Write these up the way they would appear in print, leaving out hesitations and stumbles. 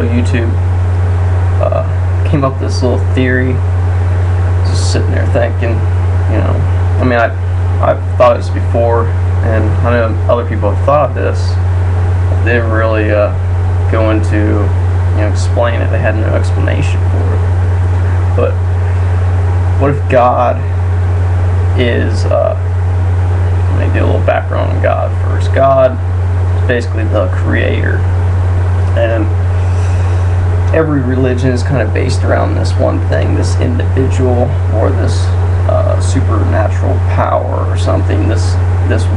YouTube, came up with this little theory. Just sitting there thinking, I mean, I've thought this before, and I know other people have thought of this. They didn't really go into, explain it. They had no explanation for it. But what if God is, let me do a little background on God first. God is basically the creator, and every religion is kind of based around this one thing, this individual or this supernatural power or something, this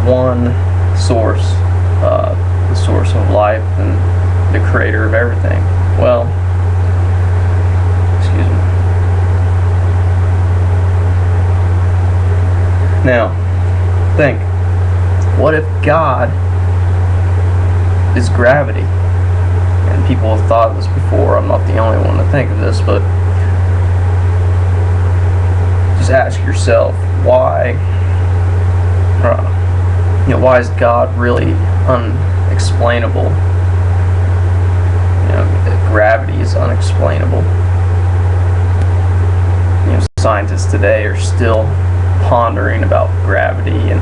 one source, the source of life and the creator of everything. Well, excuse me. Now, think, what if God is gravity? And people have thought of this before. I'm not the only one to think of this, but just ask yourself, why is God really unexplainable? Gravity is unexplainable. Scientists today are still pondering about gravity, and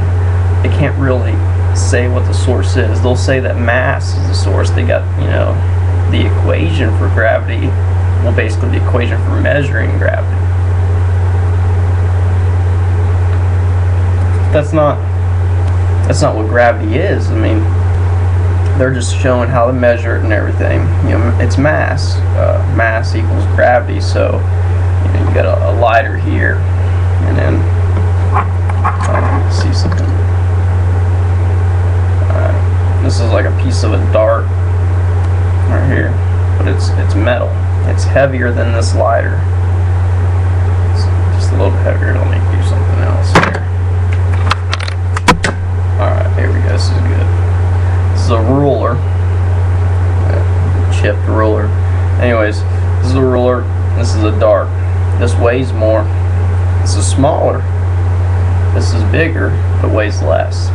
they can't really say what the source is. They'll say that mass is the source. They got, the equation for gravity, well, basically the equation for measuring gravity. That's not what gravity is. I mean, they're just showing how to measure it and everything. It's mass. Mass equals gravity. So, you got a lighter here, and then see something. This is like a piece of a dart right here, but it's metal. It's heavier than this lighter. It's just a little bit heavier. Let me do something else here. Alright, here we go. This is good. This is a ruler. Chipped ruler. Anyways, this is a ruler. This is a dart. This weighs more. This is smaller. This is bigger, but weighs less.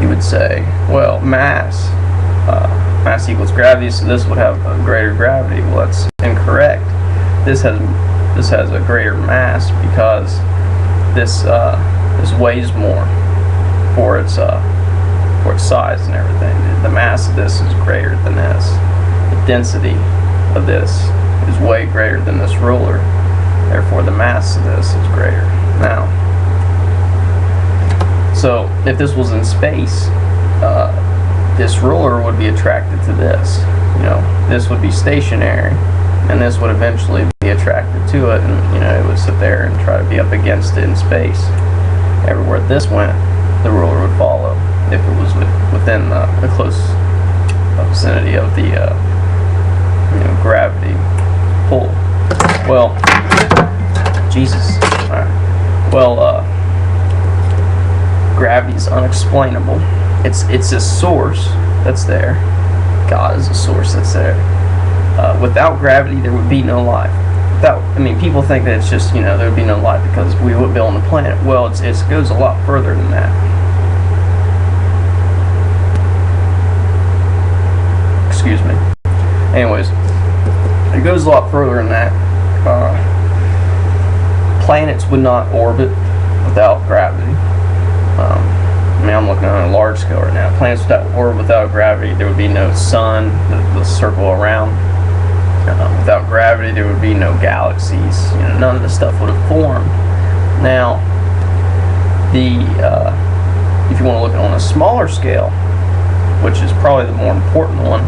You would say, well, mass equals gravity, so this would have a greater gravity. Well, that's incorrect. This has a greater mass because this weighs more for its size and everything. The mass of this is greater than this. The density of this is way greater than this ruler. Therefore, the mass of this is greater. Now, so if this was in space, this ruler would be attracted to this. This would be stationary, and this would eventually be attracted to it, and it would sit there and try to be up against it in space. Everywhere this went, the ruler would follow if it was within the close vicinity of the gravity pull. Well, Jesus. All right. Well, gravity is unexplainable. It's a source that's there. God is a source that's there. Without gravity, there would be no life. People think that it's just, there would be no life because we wouldn't be on the planet. Well, it goes a lot further than that. Excuse me. Anyways, it goes a lot further than that. Planets would not orbit without gravity. I'm looking on a large scale right now. Planets without orbit without gravity, there would be no sun, the circle around. Without gravity, there would be no galaxies. None of this stuff would have formed. Now, if you want to look at it on a smaller scale, which is probably the more important one,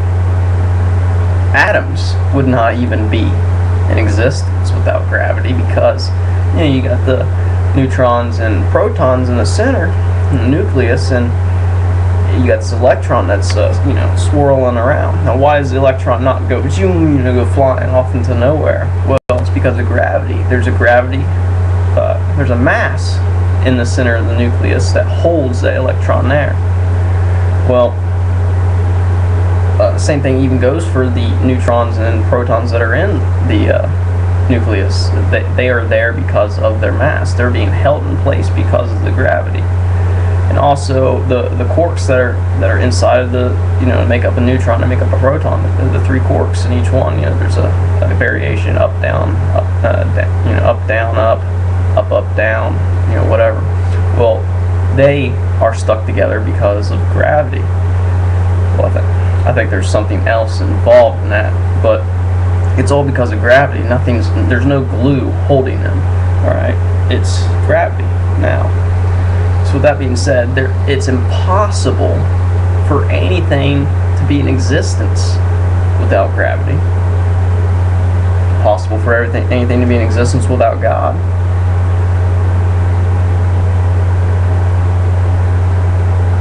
atoms would not even be in existence without gravity because you got the neutrons and protons in the center, in the nucleus, and you got this electron that's swirling around. Now, why does the electron not go flying off into nowhere? Well, it's because of gravity. There's a mass in the center of the nucleus that holds the electron there. Well, the same thing even goes for the neutrons and protons that are in the nucleus. They are there because of their mass. They're being held in place because of the gravity. and also the quarks that are inside of the, to make up a neutron, to make up a proton, the three quarks in each one. There's a variation, up down, up down, up down, whatever. Well, they are stuck together because of gravity. Well, I think there's something else involved in that, but it's all because of gravity. There's no glue holding them. All right, it's gravity now. So with that being said, it's impossible for anything to be in existence without gravity. Possible for anything to be in existence without God.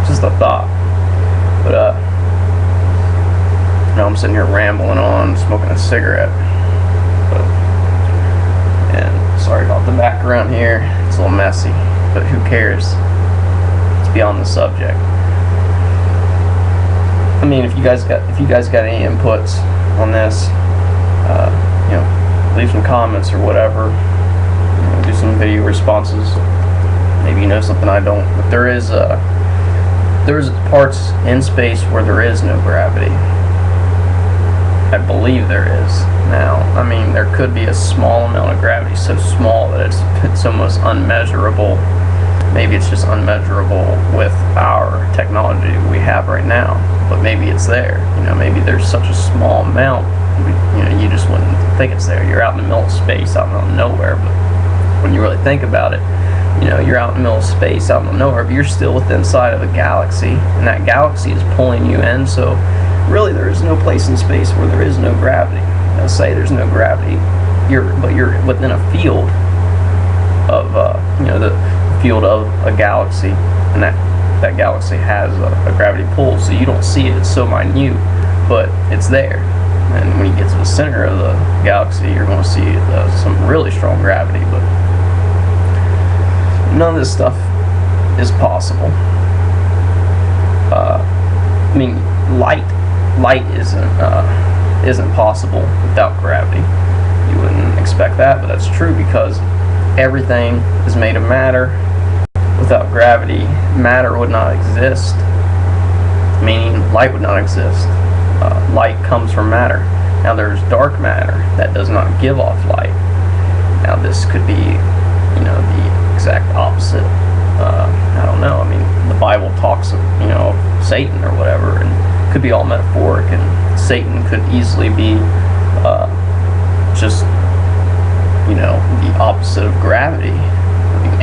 Just a thought. But I'm sitting here rambling on, smoking a cigarette. And sorry about the background here. It's a little messy, but who cares? It's beyond the subject. I mean, if you guys got any inputs on this, leave some comments or whatever. Do some video responses. Maybe you know something I don't. But there's parts in space where there is no gravity. I believe there is now. I mean, there could be a small amount of gravity, so small that it's almost unmeasurable. Maybe it's just unmeasurable with our technology we have right now, but maybe it's there. Maybe there's such a small amount, you just wouldn't think it's there. You're out in the middle of space, out in the middle of nowhere, but when you really think about it, you're out in the middle of space, out in the middle of nowhere, but you're still within inside of a galaxy, and that galaxy is pulling you in, so really there is no place in space where there is no gravity. Say there's no gravity, but you're within a field of, the field of a galaxy, and that galaxy has a gravity pull, so you don't see it, it's so minute, but it's there. And when you get to the center of the galaxy, you're going to see some really strong gravity, but none of this stuff is possible. I mean, light isn't possible without gravity. You wouldn't expect that, but that's true because everything is made of matter. Without gravity, matter would not exist, meaning light would not exist. Light comes from matter. Now there's dark matter that does not give off light. Now this could be, the exact opposite. I don't know. I mean, the Bible talks of, Satan or whatever, and it could be all metaphoric, and Satan could easily be just, the opposite of gravity,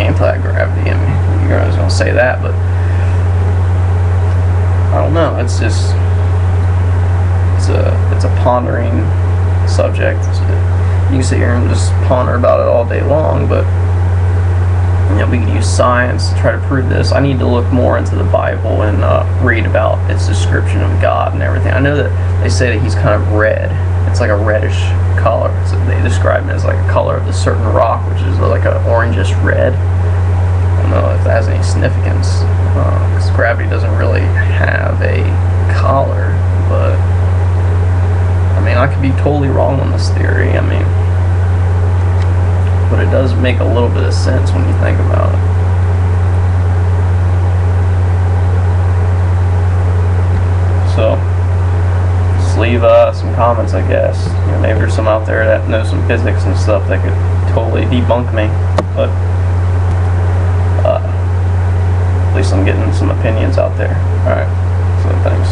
anti-gravity. I mean, I was going to say that, but I don't know. It's just, it's a pondering subject. You can sit here and just ponder about it all day long, but we can use science to try to prove this. I need to look more into the Bible and read about its description of God and everything. I know that they say that he's kind of red. It's like a reddish color. So they describe him as like a color of a certain rock, which is like an orangish red. I don't know if that has any significance, because gravity doesn't really have a color, but I mean, I could be totally wrong on this theory. I mean, but it does make a little bit of sense when you think about it. So, just leave some comments, I guess. Maybe there's some out there that know some physics and stuff that could totally debunk me. But at least I'm getting some opinions out there. Alright, so thanks.